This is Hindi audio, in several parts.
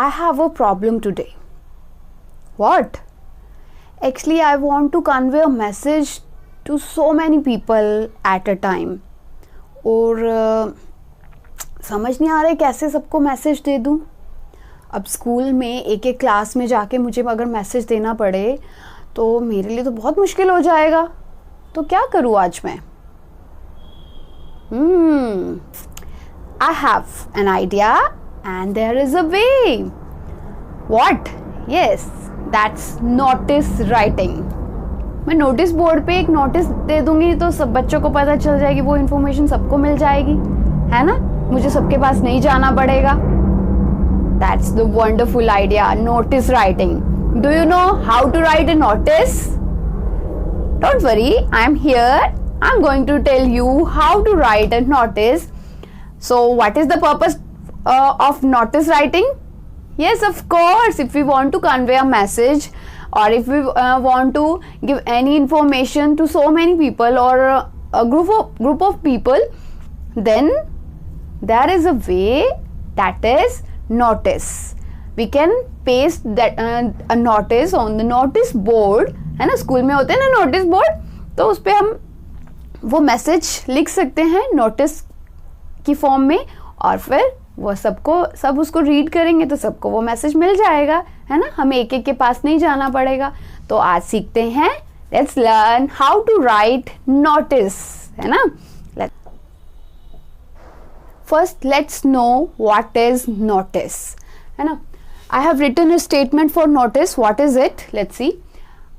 I have a problem today. What? Actually, I want to convey a message to so many people at a time. और समझ नहीं आ रहा है कैसे सबको मैसेज दे दूँ. अब स्कूल में एक एक क्लास में जाके मुझे अगर मैसेज देना पड़े तो मेरे लिए तो बहुत मुश्किल हो जाएगा. तो क्या करूँ आज मैं? I have an idea and there is a way. What? Yes, that's notice writing. मैं नोटिस बोर्ड पे एक नोटिस दे दूंगी तो सब बच्चों को पता चल जाएगी, वो इन्फॉर्मेशन सबको मिल जाएगी, है ना? मुझे सबके पास नहीं जाना पड़ेगा. That's the wonderful idea, notice writing. Do you know how to write a notice? Don't worry, I'm here. I'm going to tell you how to write a notice. So what is the purpose of notice writing? Yes, of course, if we want to convey a message or if we want to give any information to so many people or a group of people, then there is a way, that is notice. We can paste that a notice on the notice board, है ना? स्कूल में होते हैं ना नोटिस बोर्ड, तो उस पर हम वो मैसेज लिख सकते हैं नोटिस की फॉर्म में और फिर वो सब उसको रीड करेंगे तो सबको वो मैसेज मिल जाएगा, है ना? हमें एक एक के पास नहीं जाना पड़ेगा. तो आज सीखते हैं, let's learn how to write notice, है ना? First let's know what is notice, है ना? I have written a statement for notice. What is it? Let's see.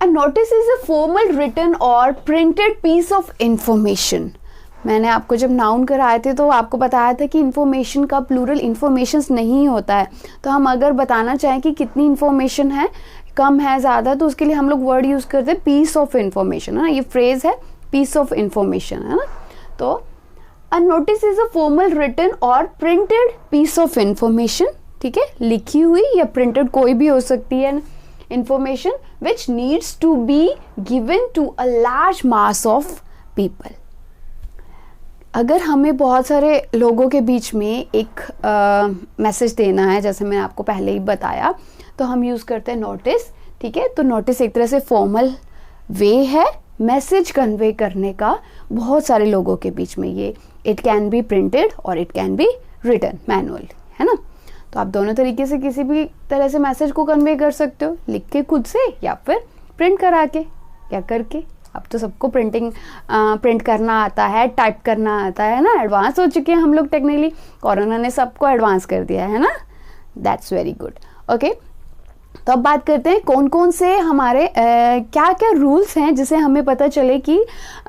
A notice is a formal written or printed piece of information. मैंने आपको जब नाउन कराए थे तो आपको बताया था कि इन्फॉर्मेशन का प्लूरल इन्फॉर्मेशंस नहीं होता है. तो हम अगर बताना चाहें कि कितनी इन्फॉर्मेशन है, कम है, ज़्यादा, तो उसके लिए हम लोग वर्ड यूज़ करते हैं पीस ऑफ इन्फॉर्मेशन, है ना? ये फ्रेज है पीस ऑफ इन्फॉर्मेशन, है ना? तो a notice is a formal written और प्रिंटेड पीस ऑफ इन्फॉर्मेशन, ठीक है? लिखी हुई या प्रिंटेड कोई भी हो सकती है information which needs to be given to a large mass of people. अगर हमें बहुत सारे लोगों के बीच में एक मैसेज देना है, जैसे मैंने आपको पहले ही बताया, तो हम यूज़ करते हैं नोटिस, ठीक है? तो नोटिस एक तरह से फॉर्मल वे है मैसेज कन्वे करने का बहुत सारे लोगों के बीच में. ये इट कैन बी प्रिंटेड और it can be written manually, है ना? तो आप दोनों तरीके से किसी भी तरह से मैसेज को कन्वे कर सकते हो, लिख के खुद से या फिर प्रिंट करा के, क्या करके. अब तो सबको प्रिंट करना आता है, टाइप करना आता है ना? एडवांस हो चुके हैं हम लोग टेक्निकली. कोरोना ने सबको एडवांस कर दिया है ना? That's very good. ओके, तो अब बात करते हैं कौन कौन से हमारे क्या क्या रूल्स हैं जिसे हमें पता चले कि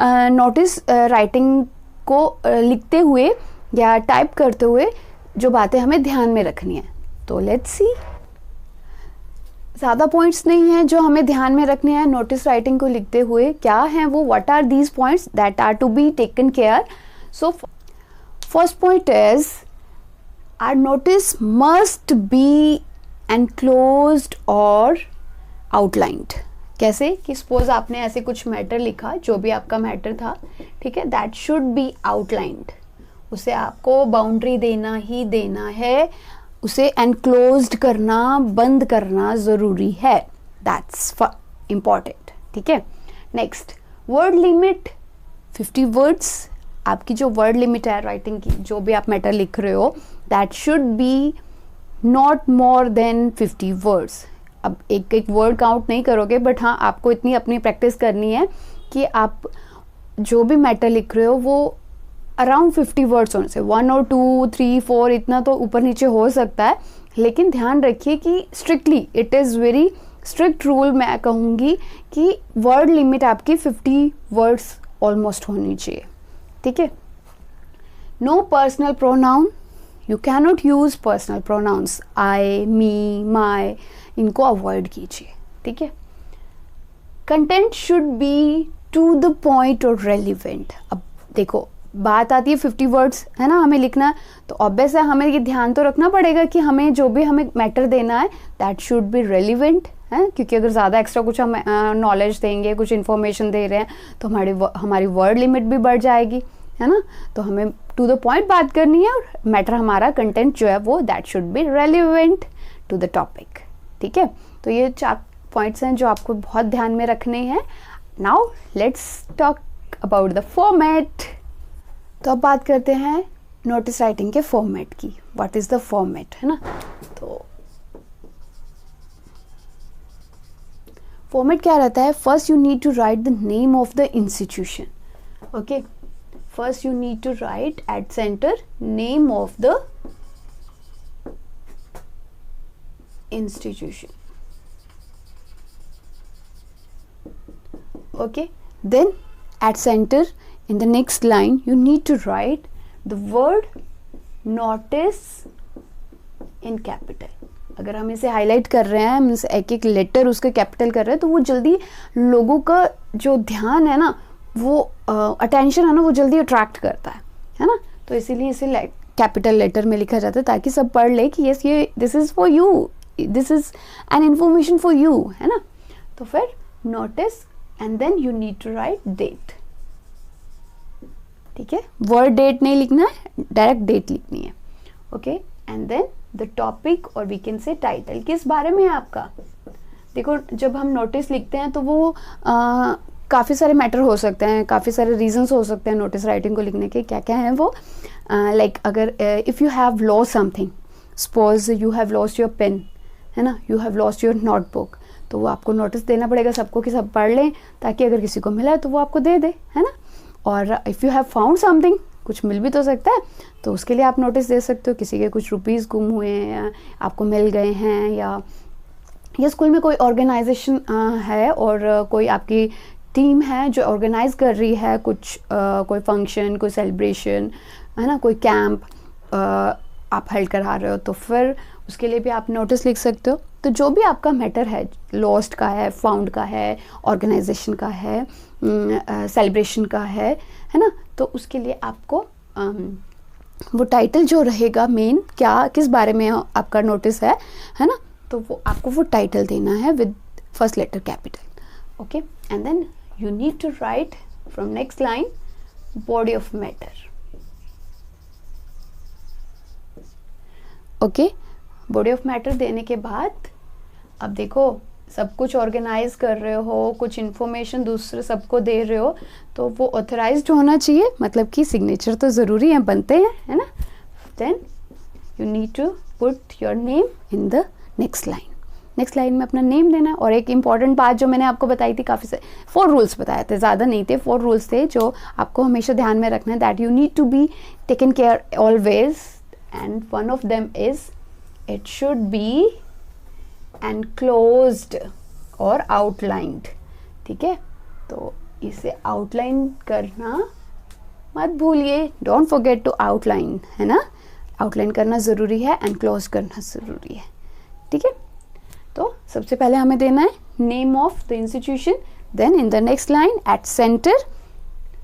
नोटिस राइटिंग को लिखते हुए या टाइप करते हुए जो बातें हमें ध्यान में रखनी है. तो लेट्स सी. ज़्यादा पॉइंट्स नहीं हैं जो हमें ध्यान में रखने हैं नोटिस राइटिंग को लिखते हुए. क्या हैं वो? What are these points that are to be taken care? So first point is our notice must be enclosed और आउटलाइंड. कैसे कि सपोज आपने ऐसे कुछ मैटर लिखा, जो भी आपका मैटर था, ठीक है, दैट शुड बी आउटलाइंड. उसे आपको बाउंड्री देना ही देना है, उसे एनक्लोज्ड करना, बंद करना ज़रूरी है. दैट्स इम्पॉर्टेंट, ठीक है? Next, word limit 50 words. आपकी जो वर्ड लिमिट है राइटिंग की, जो भी आप मैटर लिख रहे हो, that should B not more than 50 words. अब एक एक वर्ड काउंट नहीं करोगे, बट हाँ, आपको इतनी अपनी प्रैक्टिस करनी है कि आप जो भी मैटर लिख रहे हो वो अराउंड 50 वर्ड्स होने से. 1 और 2, 3, 4 इतना तो ऊपर नीचे हो सकता है, लेकिन ध्यान रखिए कि strictly, it is very strict rule मैं कहूँगी कि वर्ड लिमिट आपकी 50 वर्ड्स ऑलमोस्ट होनी चाहिए, ठीक है? No personal pronoun. You can not use personal pronouns. I, me, my, इनको अवॉइड कीजिए, ठीक है? Content should be to the point और रेलिवेंट. अब देखो, बात आती है 50 वर्ड्स, है ना, हमें लिखना है, तो ऑब्वियस है हमें ये ध्यान तो रखना पड़ेगा कि हमें जो भी हमें मैटर देना है दैट शुड बी रेलिवेंट, है? क्योंकि अगर ज़्यादा एक्स्ट्रा कुछ हम नॉलेज देंगे, कुछ इन्फॉर्मेशन दे रहे हैं, तो हमारी वर्ड लिमिट भी बढ़ जाएगी, है ना? तो हमें टू द पॉइंट बात करनी है और मैटर, हमारा कंटेंट जो है वो that should be relevant, to the topic. ठीक है, तो ये 4 पॉइंट्स हैं जो आपको बहुत ध्यान में रखने हैं। Now let's talk about the format. तो अब बात करते हैं नोटिस राइटिंग के फॉर्मेट की। व्हाट इज द फॉर्मेट, है ना। तो फॉर्मेट क्या रहता है, first you need to write the name of the institution. Okay, first you need to write at centre name of the institution. Okay, then at center in the next line you need to write the word notice in capital. अगर हम इसे हाईलाइट कर रहे हैं, हम इसे एक एक लेटर उसके कैपिटल कर रहे हैं, तो वो जल्दी लोगों का जो ध्यान है ना, वो अटेंशन है ना, वो जल्दी अट्रैक्ट करता है ना। तो इसीलिए इसे कैपिटल लेटर में लिखा जाता है ताकि सब पढ़ ले कि यस ये this is for you, this is an information for you, है ना। तो फिर notice and then you need to write date. ठीक है, वर्ड डेट नहीं लिखना है, डायरेक्ट डेट लिखनी है। Okay, and then the topic और वी कैन से टाइटल, किस बारे में है आपका। देखो, जब हम नोटिस लिखते हैं तो वो काफ़ी सारे मैटर हो सकते हैं, काफ़ी सारे रीजंस हो सकते हैं नोटिस राइटिंग को लिखने के। क्या क्या हैं वो, लाइक अगर if you have lost something, suppose you have lost your pen, है ना, you have lost your notebook, तो वो आपको नोटिस देना पड़ेगा सबको कि सब पढ़ लें, ताकि अगर किसी को मिला है तो वो आपको दे दे, है ना। और if you have found something, कुछ मिल भी तो सकता है, तो उसके लिए आप नोटिस दे सकते हो। किसी के कुछ रुपीज़ गुम हुए हैं या आपको मिल गए हैं, या स्कूल में कोई ऑर्गेनाइजेशन है और कोई आपकी टीम है जो ऑर्गेनाइज कर रही है कुछ कोई फंक्शन, कोई सेलिब्रेशन, है ना, कोई कैंप आप हेल्ड करा रहे हो, तो फिर उसके लिए भी आप नोटिस लिख सकते हो। तो जो भी आपका मैटर है, लॉस्ट का है, फाउंड का है, ऑर्गेनाइजेशन का है, सेलिब्रेशन का है ना, तो उसके लिए आपको वो टाइटल जो रहेगा मेन, क्या किस बारे में आपका नोटिस है ना, तो वो आपको वो टाइटल देना है with first letter capital. Okay, and then you need to write from next line body of matter. Okay, body of matter देने के बाद अब देखो, सब कुछ ऑर्गेनाइज कर रहे हो, कुछ इन्फॉर्मेशन दूसरे सबको दे रहे हो, तो वो ऑथराइज्ड होना चाहिए, मतलब कि सिग्नेचर तो ज़रूरी है, बनते हैं, है ना। Then you need to put your name in the next line. Next line में अपना नेम देना है। और एक इंपॉर्टेंट बात जो मैंने आपको बताई थी, काफ़ी से 4 रूल्स बताए थे, ज़्यादा नहीं थे, 4 रूल्स थे जो आपको हमेशा ध्यान में रखना है, that you need to be taken care always, and one of them is it should be enclosed और आउटलाइंड। ठीक है, तो इसे आउटलाइन करना मत भूलिए, डोंट फॉरगेट टू आउटलाइन, है ना। आउटलाइन करना ज़रूरी है, एनक्लोज करना ज़रूरी है। ठीक है, तो सबसे पहले हमें देना है name of the institution, then in the next line at centre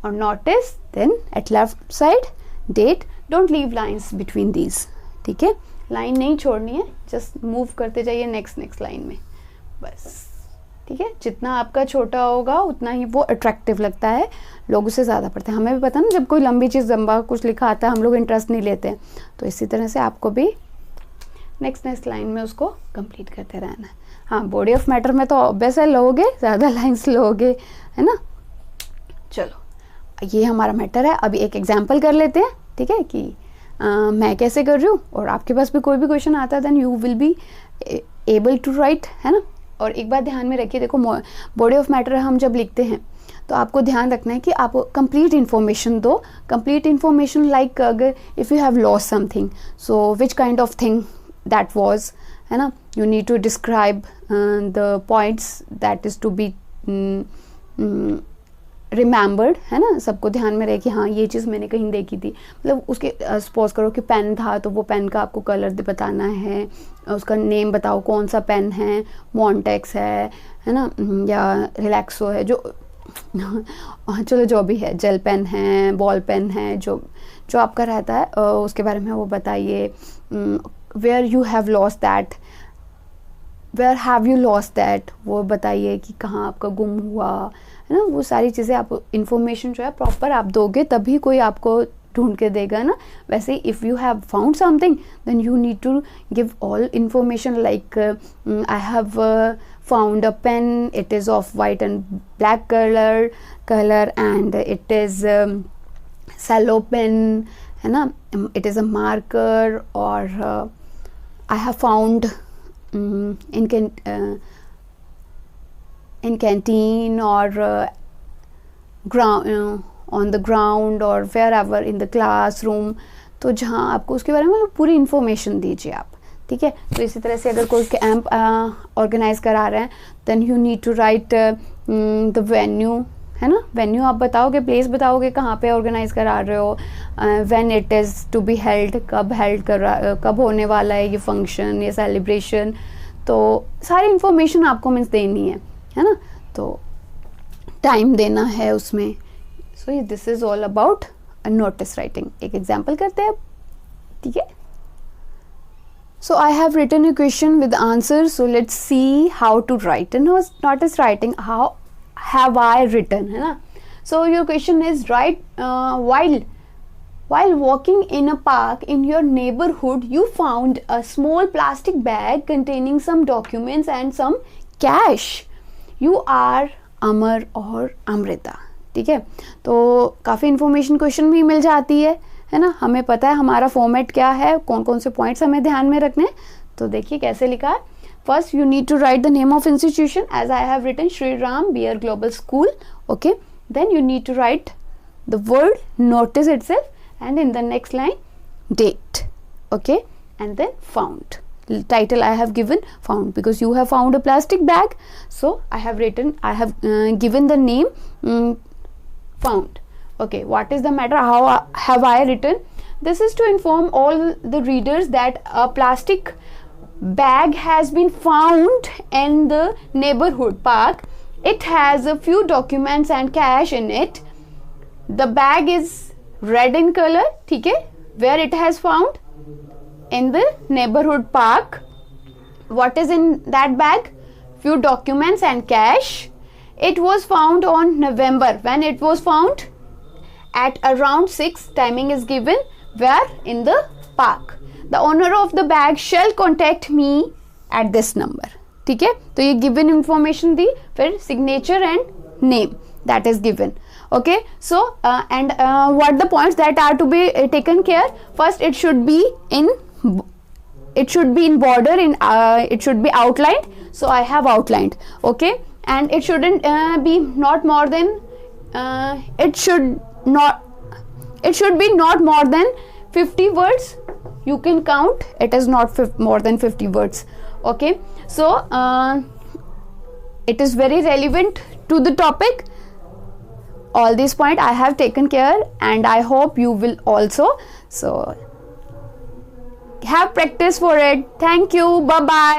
और notice, then at left side date. Don't leave lines between these. ठीक है, लाइन नहीं छोड़नी है, जस्ट मूव करते जाइए नेक्स्ट लाइन में, बस। ठीक है, जितना आपका छोटा होगा उतना ही वो अट्रैक्टिव लगता है, लोग उससे ज़्यादा पढ़ते हैं। हमें भी पता ना, जब कोई लंबी चीज़, लंबा कुछ लिखा आता है, हम लोग इंटरेस्ट नहीं लेते हैं, तो इसी तरह से आपको भी नेक्स्ट लाइन में उसको कंप्लीट करते रहना है। हाँ, बॉडी ऑफ मैटर में तो ऑब्वियस है लोगे, ज़्यादा लाइंस लोगे, है ना। चलो, ये हमारा मैटर है। अभी एक एग्जांपल कर लेते हैं, ठीक है, कि मैं कैसे कर रही हूँ, और आपके पास भी कोई भी क्वेश्चन आता है, then you will be able to write, है ना। और एक बात ध्यान में रखिए, देखो बॉडी ऑफ मैटर हम जब लिखते हैं तो आपको ध्यान रखना है कि आप कंप्लीट इन्फॉर्मेशन दो। कंप्लीट इन्फॉर्मेशन लाइक अगर if you have lost something, so which kind of thing that was, है ना, you need to describe the points that is to be remembered, है ना। सबको ध्यान में रहे कि हाँ ये चीज़ मैंने कहीं देखी थी, मतलब उसके सपोज करो कि पेन था, तो वो पेन का आपको कलर बताना है, उसका नेम बताओ कौन सा पेन है, मॉन्टेक्स है ना, या रिलैक्सो है, जो चलो जो भी है, जेल पेन है, बॉल पेन है, जो आपका रहता है, उसके बारे में वो बताइए। Where you have lost that, where have you lost that, वो बताइए कि कहाँ आपका गुम हुआ, है ना। वो सारी चीज़ें आप इंफॉर्मेशन जो है प्रॉपर आप दोगे, तभी कोई आपको ढूंढ के देगा ना, वैसे if you have found something then you need to give all information like I have found a pen, it is of white and black color and it is cello pen, है ना, it is a marker, or I have found in canteen or ground on the ground or wherever in the classroom. तो जहाँ आपको उसके बारे में पूरी इंफॉर्मेशन दीजिए आप, ठीक है. तो इसी तरह से अगर कोई कैंप ऑर्गेनाइज करा रहे हैं then you need to write the venue, है ना. वेन्यू आप बताओगे, प्लेस बताओगे कहाँ पे ऑर्गेनाइज करा रहे हो, when it is to be held, कब होने वाला है ये फंक्शन, ये सेलिब्रेशन. तो सारी इंफॉर्मेशन आपको मीन्स देनी है ना. तो टाइम देना है उसमें. So this is all about notice writing. एक एग्जाम्पल करते हैं, ठीक है. So I have written a question with answers. So let's see how to write. And notice writing. How have I written? है ना. So your question is write while walking in a park in your neighborhood, you found a small plastic bag containing some documents and some cash. You are Amar or Amrita. ठीक है. तो काफ़ी इंफॉर्मेशन क्वेश्चन में मिल जाती है ना. हमें पता है हमारा फॉर्मेट क्या है, कौन कौन से पॉइंट्स हमें ध्यान में रखने. तो देखिए कैसे लिखा है. First you need to write the name of institution as I have written Shri Ram बियर global school. Okay. Then you need to write the word notice itself and in the next line date. Okay. And then found. Title I have given found because you have found a plastic bag, so I have given the name found. Okay, what is the matter? How have I written? This is to inform all the readers that a plastic bag has been found in the neighborhood park. It has a few documents and cash in it. The bag is red in color. ठीक है. Where it has found? In the neighborhood park. What is in that bag? Few documents and cash. It was found on November. When it was found? At around 6. Timing is given. Where? In the park. The owner of the bag shall contact me at this number. ठीक है. तो ये given information दी. फिर signature and name that is given. Okay. So and what the points that are to be taken care? First, it should be in border, it should be outlined. So I have outlined. Okay. And it shouldn't be not more than it should be not more than 50 words. You can count. It is not more than 50 words. Okay. So it is very relevant to the topic. All these points I have taken care, and I hope you will also. So have practice for it. Thank you. Bye bye.